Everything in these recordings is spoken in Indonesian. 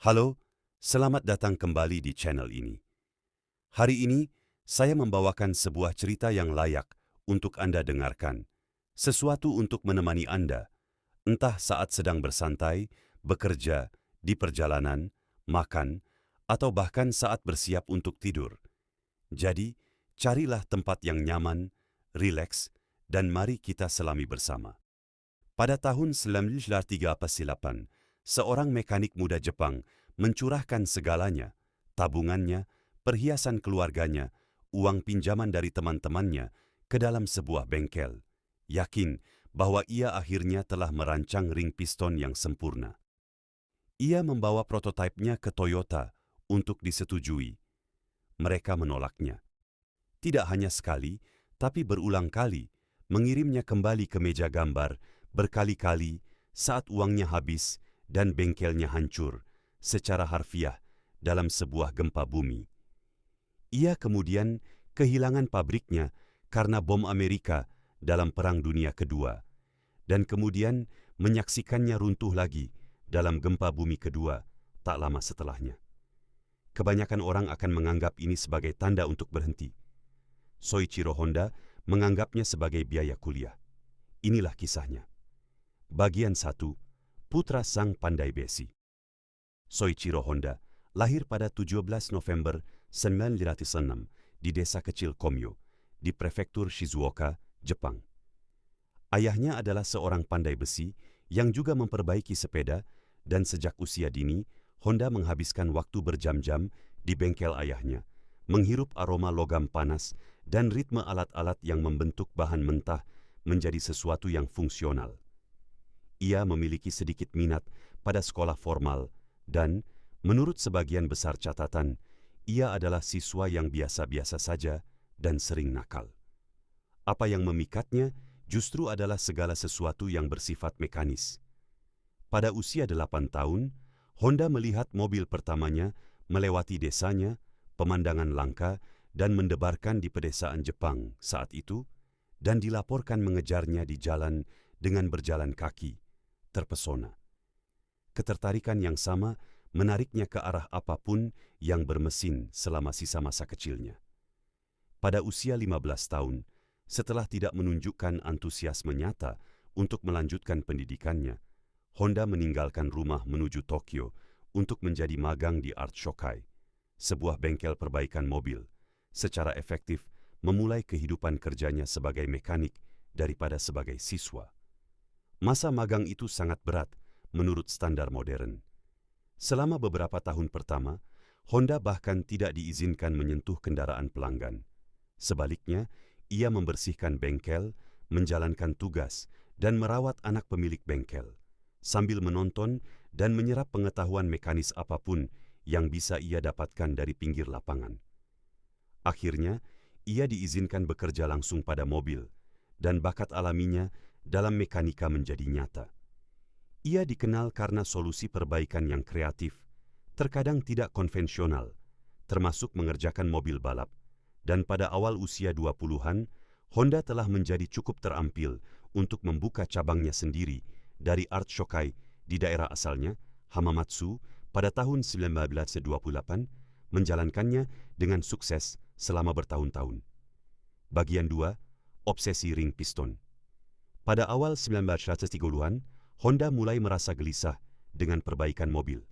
Halo, selamat datang kembali di channel ini. Hari ini, saya membawakan sebuah cerita yang layak untuk Anda dengarkan. Sesuatu untuk menemani Anda, entah saat sedang bersantai, bekerja, di perjalanan, makan, atau bahkan saat bersiap untuk tidur. Jadi, carilah tempat yang nyaman, rileks, dan mari kita selami bersama. Pada tahun 1938, seorang mekanik muda Jepang mencurahkan segalanya, tabungannya, perhiasan keluarganya, uang pinjaman dari teman-temannya, ke dalam sebuah bengkel, yakin bahwa ia akhirnya telah merancang ring piston yang sempurna. Ia membawa prototipenya ke Toyota untuk disetujui. Mereka menolaknya. Tidak hanya sekali, tapi berulang kali, mengirimnya kembali ke meja gambar berkali-kali saat uangnya habis dan bengkelnya hancur secara harfiah dalam sebuah gempa bumi. Ia kemudian kehilangan pabriknya karena bom Amerika dalam Perang Dunia Kedua, dan kemudian menyaksikannya runtuh lagi dalam gempa bumi kedua tak lama setelahnya. Kebanyakan orang akan menganggap ini sebagai tanda untuk berhenti. Soichiro Honda menganggapnya sebagai biaya kuliah. Inilah kisahnya. Bagian 1. Putra Sang Pandai Besi. Soichiro Honda lahir pada 17 November 1906 di desa kecil Komyo, di prefektur Shizuoka, Jepang. Ayahnya adalah seorang pandai besi yang juga memperbaiki sepeda, dan sejak usia dini, Honda menghabiskan waktu berjam-jam di bengkel ayahnya, menghirup aroma logam panas dan ritme alat-alat yang membentuk bahan mentah menjadi sesuatu yang fungsional. Ia memiliki sedikit minat pada sekolah formal dan, menurut sebagian besar catatan, ia adalah siswa yang biasa-biasa saja dan sering nakal. Apa yang memikatnya justru adalah segala sesuatu yang bersifat mekanis. Pada usia 8 tahun, Honda melihat mobil pertamanya melewati desanya, pemandangan langka, dan mendebarkan di pedesaan Jepang saat itu, dan dilaporkan mengejarnya di jalan dengan berjalan kaki. Terpesona. Ketertarikan yang sama menariknya ke arah apapun yang bermesin selama sisa masa kecilnya. Pada usia 15 tahun, setelah tidak menunjukkan antusiasme nyata untuk melanjutkan pendidikannya, Honda meninggalkan rumah menuju Tokyo untuk menjadi magang di Art Shokai, sebuah bengkel perbaikan mobil, secara efektif memulai kehidupan kerjanya sebagai mekanik daripada sebagai siswa. Masa magang itu sangat berat menurut standar modern. Selama beberapa tahun pertama, Honda bahkan tidak diizinkan menyentuh kendaraan pelanggan. Sebaliknya, ia membersihkan bengkel, menjalankan tugas, dan merawat anak pemilik bengkel, sambil menonton dan menyerap pengetahuan mekanis apapun yang bisa ia dapatkan dari pinggir lapangan. Akhirnya, ia diizinkan bekerja langsung pada mobil, dan bakat alaminya dalam mekanika menjadi nyata. Ia dikenal karena solusi perbaikan yang kreatif, terkadang tidak konvensional, termasuk mengerjakan mobil balap, dan pada awal usia 20-an, Honda telah menjadi cukup terampil untuk membuka cabangnya sendiri dari Art Shokai di daerah asalnya, Hamamatsu, pada tahun 1928, menjalankannya dengan sukses selama bertahun-tahun. Bagian 2. Obsesi ring piston. Pada awal 1930-an, Honda mulai merasa gelisah dengan perbaikan mobil.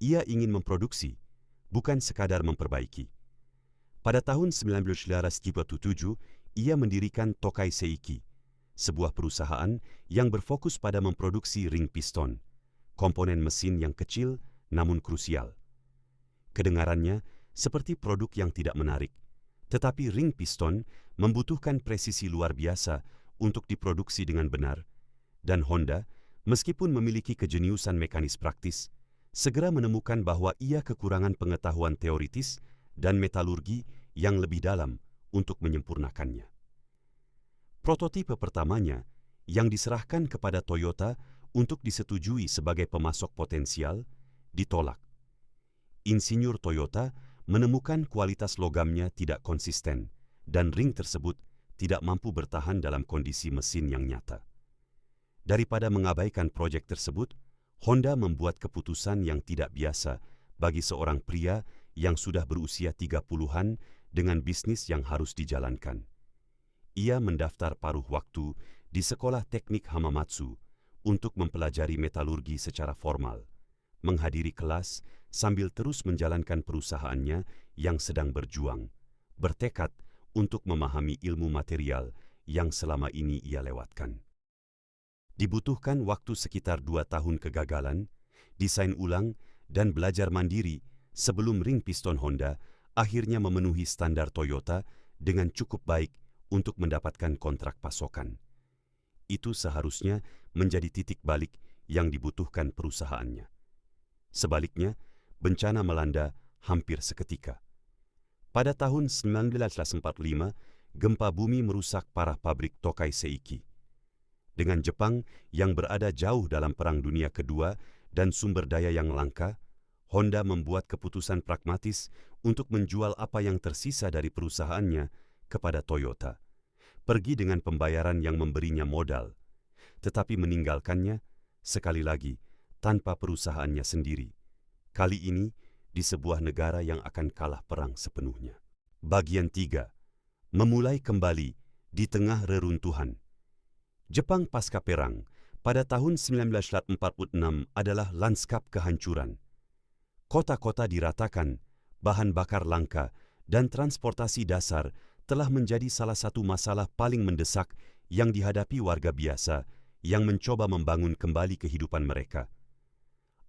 Ia ingin memproduksi, bukan sekadar memperbaiki. Pada tahun 1937, ia mendirikan Tokai Seiki, sebuah perusahaan yang berfokus pada memproduksi ring piston, komponen mesin yang kecil namun krusial. Kedengarannya seperti produk yang tidak menarik, tetapi ring piston membutuhkan presisi luar biasa untuk diproduksi dengan benar, dan Honda, meskipun memiliki kejeniusan mekanis praktis, segera menemukan bahwa ia kekurangan pengetahuan teoritis dan metalurgi yang lebih dalam untuk menyempurnakannya. Prototipe pertamanya, yang diserahkan kepada Toyota untuk disetujui sebagai pemasok potensial, ditolak. Insinyur Toyota menemukan kualitas logamnya tidak konsisten, dan ring tersebut tidak mampu bertahan dalam kondisi mesin yang nyata. Daripada mengabaikan proyek tersebut, Honda membuat keputusan yang tidak biasa bagi seorang pria yang sudah berusia 30-an dengan bisnis yang harus dijalankan. Ia mendaftar paruh waktu di Sekolah Teknik Hamamatsu untuk mempelajari metalurgi secara formal, menghadiri kelas sambil terus menjalankan perusahaannya yang sedang berjuang, bertekad untuk memahami ilmu material yang selama ini ia lewatkan. Dibutuhkan waktu sekitar 2 tahun kegagalan, desain ulang, dan belajar mandiri sebelum ring piston Honda akhirnya memenuhi standar Toyota dengan cukup baik untuk mendapatkan kontrak pasokan. Itu seharusnya menjadi titik balik yang dibutuhkan perusahaannya. Sebaliknya, bencana melanda hampir seketika. Pada tahun 1945, gempa bumi merusak parah pabrik Tokai Seiki. Dengan Jepang yang berada jauh dalam Perang Dunia Kedua dan sumber daya yang langka, Honda membuat keputusan pragmatis untuk menjual apa yang tersisa dari perusahaannya kepada Toyota. Pergi dengan pembayaran yang memberinya modal, tetapi meninggalkannya, sekali lagi, tanpa perusahaannya sendiri. Kali ini, di sebuah negara yang akan kalah perang sepenuhnya. Bagian 3. Memulai kembali di tengah reruntuhan. Jepang pasca perang pada tahun 1946 adalah lanskap kehancuran. Kota-kota diratakan, bahan bakar langka, dan transportasi dasar telah menjadi salah satu masalah paling mendesak yang dihadapi warga biasa yang mencoba membangun kembali kehidupan mereka.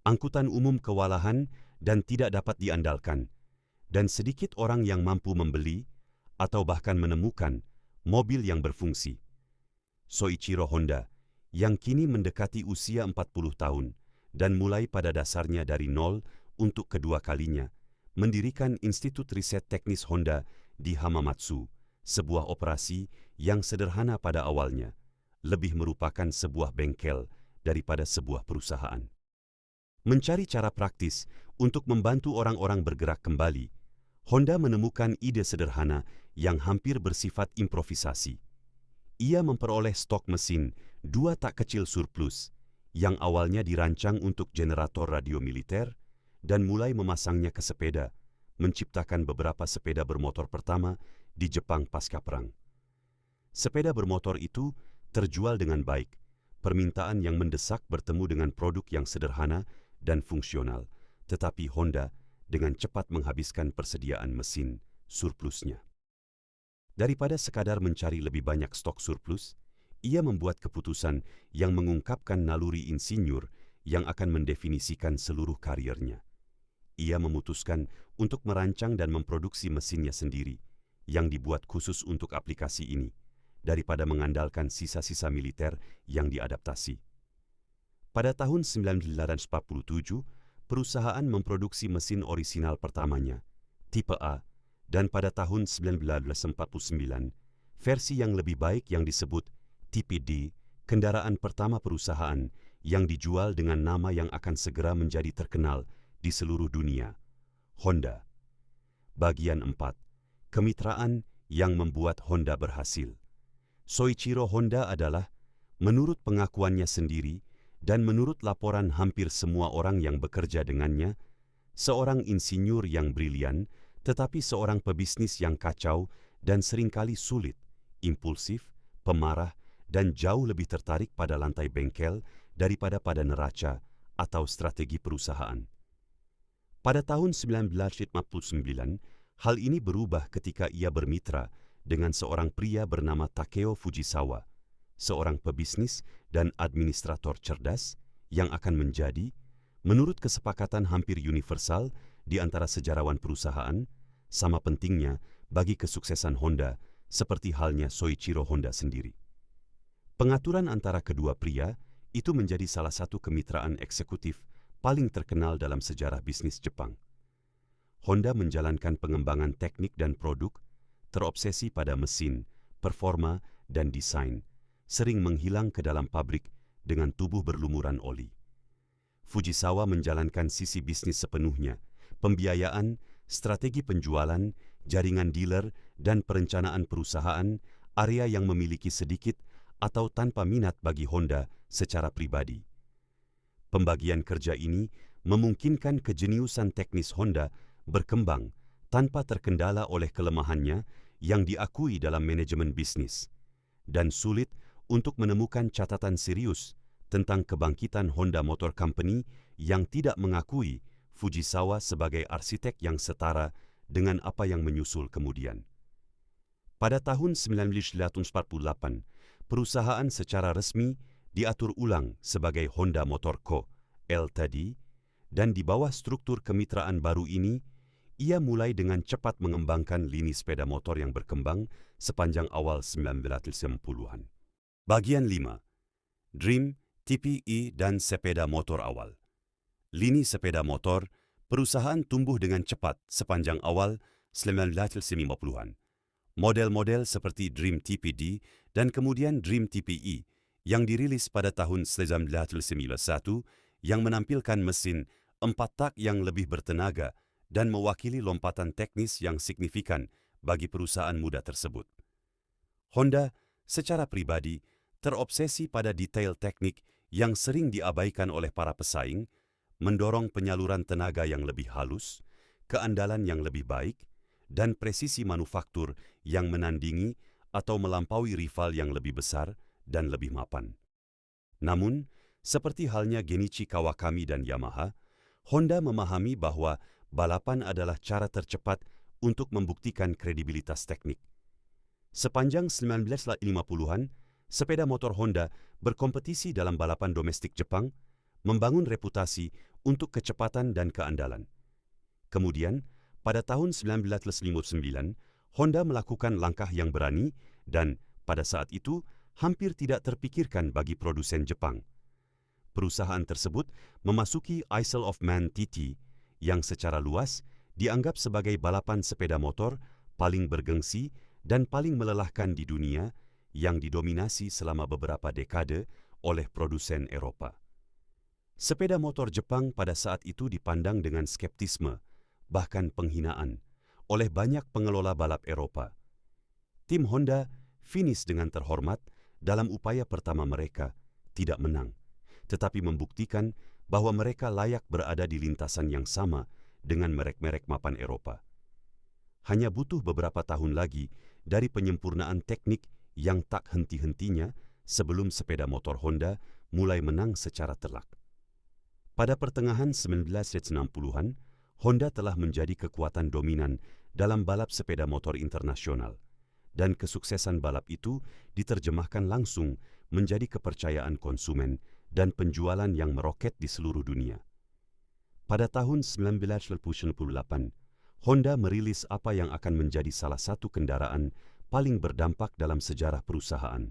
Angkutan umum kewalahan dan tidak dapat diandalkan, dan sedikit orang yang mampu membeli atau bahkan menemukan mobil yang berfungsi. Soichiro Honda, yang kini mendekati usia 40 tahun dan mulai pada dasarnya dari nol untuk kedua kalinya, mendirikan Institut Riset Teknis Honda di Hamamatsu, sebuah operasi yang sederhana pada awalnya, lebih merupakan sebuah bengkel daripada sebuah perusahaan. Mencari cara praktis untuk membantu orang-orang bergerak kembali, Honda menemukan ide sederhana yang hampir bersifat improvisasi. Ia memperoleh stok mesin 2 tak kecil surplus yang awalnya dirancang untuk generator radio militer dan mulai memasangnya ke sepeda, menciptakan beberapa sepeda bermotor pertama di Jepang pasca perang. Sepeda bermotor itu terjual dengan baik, permintaan yang mendesak bertemu dengan produk yang sederhana dan fungsional, tetapi Honda dengan cepat menghabiskan persediaan mesin surplusnya. Daripada sekadar mencari lebih banyak stok surplus, ia membuat keputusan yang mengungkapkan naluri insinyur yang akan mendefinisikan seluruh kariernya. Ia memutuskan untuk merancang dan memproduksi mesinnya sendiri, yang dibuat khusus untuk aplikasi ini, daripada mengandalkan sisa-sisa militer yang diadaptasi. Pada tahun 1947, perusahaan memproduksi mesin orisinal pertamanya, tipe A, dan pada tahun 1949, versi yang lebih baik yang disebut tipe D, kendaraan pertama perusahaan yang dijual dengan nama yang akan segera menjadi terkenal di seluruh dunia, Honda. Bagian 4. Kemitraan yang membuat Honda berhasil. Soichiro Honda adalah, menurut pengakuannya sendiri dan menurut laporan hampir semua orang yang bekerja dengannya, seorang insinyur yang brilian, tetapi seorang pebisnis yang kacau dan seringkali sulit, impulsif, pemarah, dan jauh lebih tertarik pada lantai bengkel daripada pada neraca atau strategi perusahaan. Pada tahun 1959, hal ini berubah ketika ia bermitra dengan seorang pria bernama Takeo Fujisawa, seorang pebisnis dan administrator cerdas yang akan menjadi, menurut kesepakatan hampir universal di antara sejarawan perusahaan, sama pentingnya bagi kesuksesan Honda seperti halnya Soichiro Honda sendiri. Pengaturan antara kedua pria itu menjadi salah satu kemitraan eksekutif paling terkenal dalam sejarah bisnis Jepang. Honda menjalankan pengembangan teknik dan produk, terobsesi pada mesin, performa, dan desain, sering menghilang ke dalam pabrik dengan tubuh berlumuran oli. Fujisawa menjalankan sisi bisnis sepenuhnya, pembiayaan, strategi penjualan, jaringan dealer, dan perencanaan perusahaan, area yang memiliki sedikit atau tanpa minat bagi Honda secara pribadi. Pembagian kerja ini memungkinkan kejeniusan teknis Honda berkembang tanpa terkendala oleh kelemahannya yang diakui dalam manajemen bisnis, dan sulit untuk menemukan catatan serius tentang kebangkitan Honda Motor Company yang tidak mengakui Fujisawa sebagai arsitek yang setara dengan apa yang menyusul kemudian. Pada tahun 1948, perusahaan secara resmi diatur ulang sebagai Honda Motor Co. Ltd, dan di bawah struktur kemitraan baru ini, ia mulai dengan cepat mengembangkan lini sepeda motor yang berkembang sepanjang awal 1990-an. Bagian 5. Dream, TPE, dan sepeda motor awal. Lini sepeda motor, perusahaan tumbuh dengan cepat sepanjang awal 1950-an. Model-model seperti Dream TPD dan kemudian Dream TPE yang dirilis pada tahun 1991 yang menampilkan mesin 4 tak yang lebih bertenaga dan mewakili lompatan teknis yang signifikan bagi perusahaan muda tersebut. Honda secara pribadi terobsesi pada detail teknik yang sering diabaikan oleh para pesaing, mendorong penyaluran tenaga yang lebih halus, keandalan yang lebih baik, dan presisi manufaktur yang menandingi atau melampaui rival yang lebih besar dan lebih mapan. Namun, seperti halnya Genichi Kawakami dan Yamaha, Honda memahami bahwa balapan adalah cara tercepat untuk membuktikan kredibilitas teknik. Sepanjang 1950-an, sepeda motor Honda berkompetisi dalam balapan domestik Jepang, membangun reputasi untuk kecepatan dan keandalan. Kemudian, pada tahun 1959, Honda melakukan langkah yang berani dan, pada saat itu, hampir tidak terpikirkan bagi produsen Jepang. Perusahaan tersebut memasuki Isle of Man TT yang secara luas dianggap sebagai balapan sepeda motor paling bergengsi dan paling melelahkan di dunia yang didominasi selama beberapa dekade oleh produsen Eropa. Sepeda motor Jepang pada saat itu dipandang dengan skeptisme, bahkan penghinaan, oleh banyak pengelola balap Eropa. Tim Honda finish dengan terhormat dalam upaya pertama mereka, tidak menang, tetapi membuktikan bahwa mereka layak berada di lintasan yang sama dengan merek-merek mapan Eropa. Hanya butuh beberapa tahun lagi dari penyempurnaan teknik yang tak henti-hentinya sebelum sepeda motor Honda mulai menang secara telak. Pada pertengahan 1960-an, Honda telah menjadi kekuatan dominan dalam balap sepeda motor internasional, dan kesuksesan balap itu diterjemahkan langsung menjadi kepercayaan konsumen dan penjualan yang meroket di seluruh dunia. Pada tahun 1998, Honda merilis apa yang akan menjadi salah satu kendaraan paling berdampak dalam sejarah perusahaan.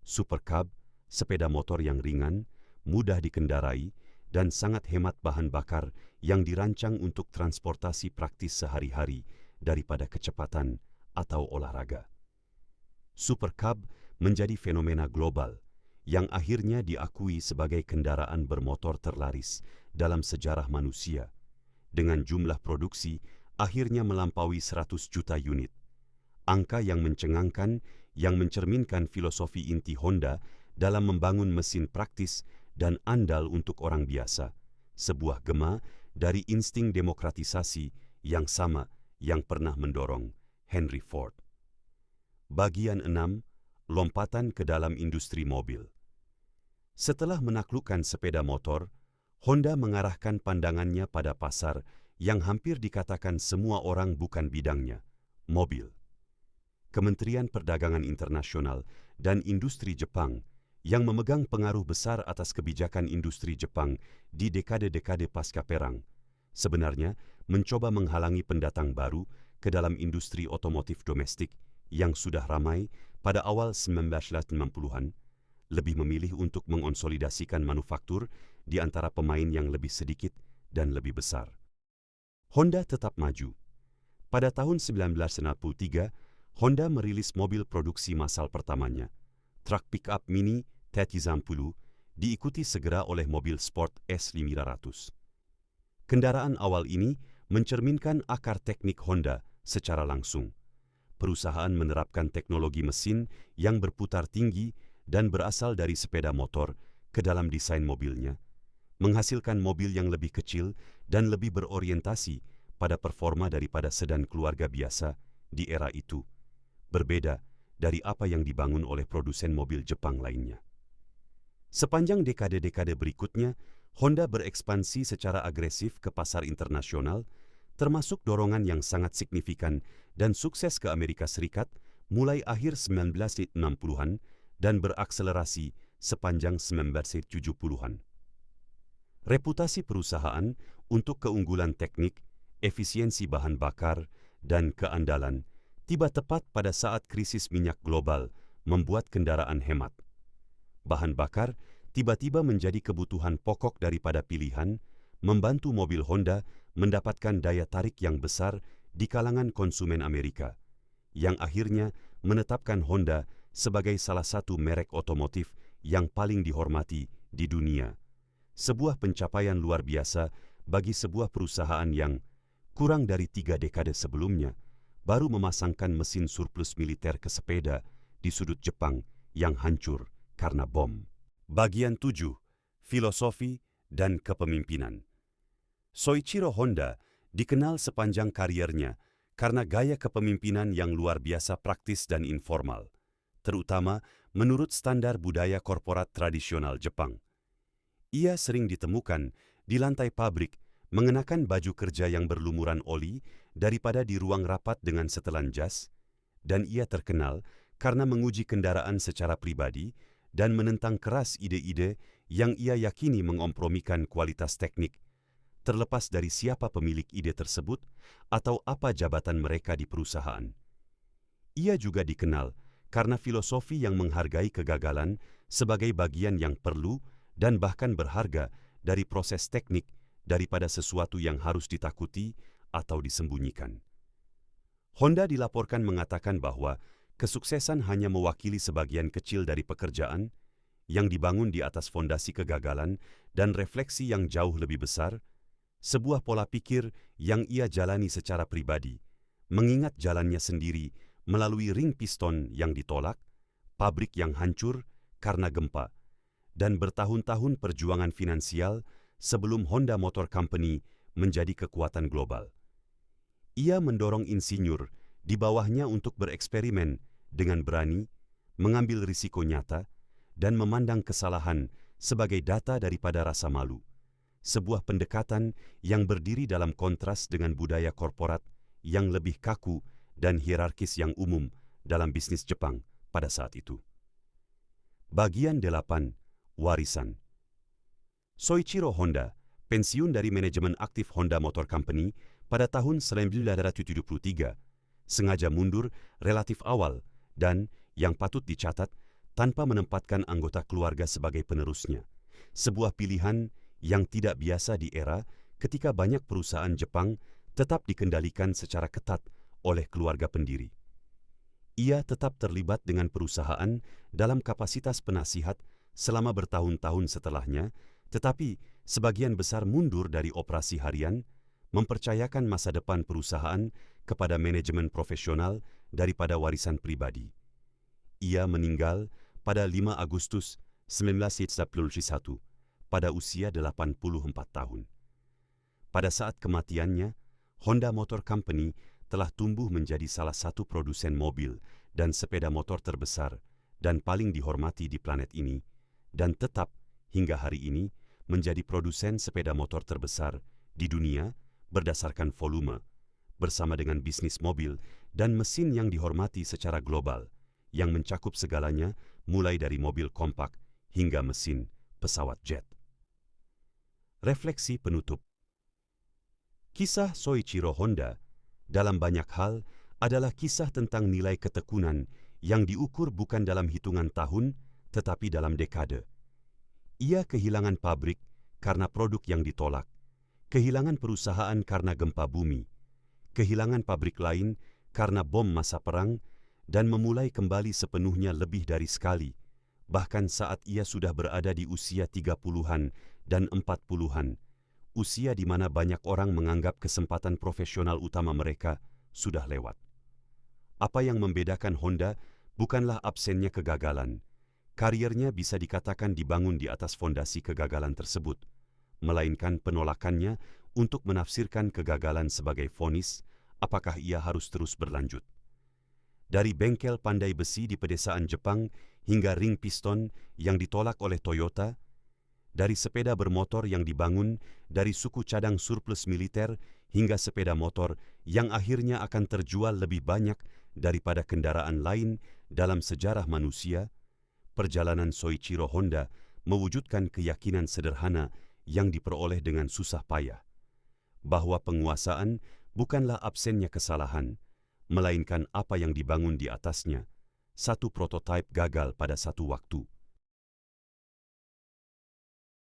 Super Cub, sepeda motor yang ringan, mudah dikendarai, dan sangat hemat bahan bakar yang dirancang untuk transportasi praktis sehari-hari daripada kecepatan atau olahraga. Super Cub menjadi fenomena global yang akhirnya diakui sebagai kendaraan bermotor terlaris dalam sejarah manusia, dengan jumlah produksi akhirnya melampaui 100 juta unit. Angka yang mencengangkan yang mencerminkan filosofi inti Honda dalam membangun mesin praktis dan andal untuk orang biasa, sebuah gema dari insting demokratisasi yang sama yang pernah mendorong Henry Ford. Bagian 6. Lompatan ke dalam industri mobil. Setelah menaklukkan sepeda motor, Honda mengarahkan pandangannya pada pasar yang hampir dikatakan semua orang bukan bidangnya, mobil. Kementerian Perdagangan Internasional dan Industri Jepang yang memegang pengaruh besar atas kebijakan industri Jepang di dekade-dekade pasca perang, sebenarnya mencoba menghalangi pendatang baru ke dalam industri otomotif domestik yang sudah ramai pada awal 1960-an, lebih memilih untuk mengonsolidasikan manufaktur di antara pemain yang lebih sedikit dan lebih besar. Honda tetap maju. Pada tahun 1993, Honda merilis mobil produksi massal pertamanya, truk pickup mini T30, diikuti segera oleh mobil sport S500. Kendaraan awal ini mencerminkan akar teknik Honda secara langsung. Perusahaan menerapkan teknologi mesin yang berputar tinggi dan berasal dari sepeda motor ke dalam desain mobilnya, menghasilkan mobil yang lebih kecil dan lebih berorientasi pada performa daripada sedan keluarga biasa di era itu, berbeda dari apa yang dibangun oleh produsen mobil Jepang lainnya. Sepanjang dekade-dekade berikutnya, Honda berekspansi secara agresif ke pasar internasional, termasuk dorongan yang sangat signifikan dan sukses ke Amerika Serikat mulai akhir 1960-an dan berakselerasi sepanjang 1970-an. Reputasi perusahaan untuk keunggulan teknik, efisiensi bahan bakar, dan keandalan tiba tepat pada saat krisis minyak global membuat kendaraan hemat. Bahan bakar tiba-tiba menjadi kebutuhan pokok daripada pilihan, membantu mobil Honda mendapatkan daya tarik yang besar di kalangan konsumen Amerika, yang akhirnya menetapkan Honda sebagai salah satu merek otomotif yang paling dihormati di dunia. Sebuah pencapaian luar biasa bagi sebuah perusahaan yang, kurang dari 3 dekade sebelumnya, baru memasangkan mesin surplus militer ke sepeda di sudut Jepang yang hancur karena bom. Bagian 7. Filosofi dan kepemimpinan. Soichiro Honda dikenal sepanjang kariernya karena gaya kepemimpinan yang luar biasa praktis dan informal, terutama menurut standar budaya korporat tradisional Jepang. Ia sering ditemukan di lantai pabrik mengenakan baju kerja yang berlumuran oli daripada di ruang rapat dengan setelan jas, dan ia terkenal karena menguji kendaraan secara pribadi dan menentang keras ide-ide yang ia yakini mengompromikan kualitas teknik, terlepas dari siapa pemilik ide tersebut atau apa jabatan mereka di perusahaan. Ia juga dikenal karena filosofi yang menghargai kegagalan sebagai bagian yang perlu dan bahkan berharga dari proses teknik daripada sesuatu yang harus ditakuti atau disembunyikan. Honda dilaporkan mengatakan bahwa kesuksesan hanya mewakili sebagian kecil dari pekerjaan yang dibangun di atas fondasi kegagalan dan refleksi yang jauh lebih besar, sebuah pola pikir yang ia jalani secara pribadi, mengingat jalannya sendiri melalui ring piston yang ditolak, pabrik yang hancur karena gempa, dan bertahun-tahun perjuangan finansial sebelum Honda Motor Company menjadi kekuatan global. Ia mendorong insinyur di bawahnya untuk bereksperimen dengan berani, mengambil risiko nyata, dan memandang kesalahan sebagai data daripada rasa malu. Sebuah pendekatan yang berdiri dalam kontras dengan budaya korporat yang lebih kaku dan hierarkis yang umum dalam bisnis Jepang pada saat itu. Bagian 8. Warisan. Soichiro Honda pensiun dari manajemen aktif Honda Motor Company pada tahun 1973, sengaja mundur relatif awal dan, yang patut dicatat, tanpa menempatkan anggota keluarga sebagai penerusnya. Sebuah pilihan yang tidak biasa di era ketika banyak perusahaan Jepang tetap dikendalikan secara ketat oleh keluarga pendiri. Ia tetap terlibat dengan perusahaan dalam kapasitas penasihat selama bertahun-tahun setelahnya, tetapi sebagian besar mundur dari operasi harian, mempercayakan masa depan perusahaan kepada manajemen profesional daripada warisan pribadi. Ia meninggal pada 5 Agustus 1991 pada usia 84 tahun. Pada saat kematiannya, Honda Motor Company telah tumbuh menjadi salah satu produsen mobil dan sepeda motor terbesar dan paling dihormati di planet ini, dan tetap hingga hari ini menjadi produsen sepeda motor terbesar di dunia berdasarkan volume, bersama dengan bisnis mobil dan mesin yang dihormati secara global, yang mencakup segalanya mulai dari mobil kompak hingga mesin pesawat jet. Refleksi penutup. Kisah Soichiro Honda dalam banyak hal adalah kisah tentang nilai ketekunan yang diukur bukan dalam hitungan tahun, tetapi dalam dekade. Ia kehilangan pabrik karena produk yang ditolak, kehilangan perusahaan karena gempa bumi, kehilangan pabrik lain karena bom masa perang, dan memulai kembali sepenuhnya lebih dari sekali, bahkan saat ia sudah berada di usia 30-an dan 40-an, usia di mana banyak orang menganggap kesempatan profesional utama mereka sudah lewat. Apa yang membedakan Honda bukanlah absennya kegagalan. Kariernya bisa dikatakan dibangun di atas fondasi kegagalan tersebut, melainkan penolakannya untuk menafsirkan kegagalan sebagai vonis, apakah ia harus terus berlanjut. Dari bengkel pandai besi di pedesaan Jepang hingga ring piston yang ditolak oleh Toyota, dari sepeda bermotor yang dibangun dari suku cadang surplus militer hingga sepeda motor yang akhirnya akan terjual lebih banyak daripada kendaraan lain dalam sejarah manusia, perjalanan Soichiro Honda mewujudkan keyakinan sederhana yang diperoleh dengan susah payah, bahwa penguasaan bukanlah absennya kesalahan, melainkan apa yang dibangun di atasnya, satu prototipe gagal pada satu waktu.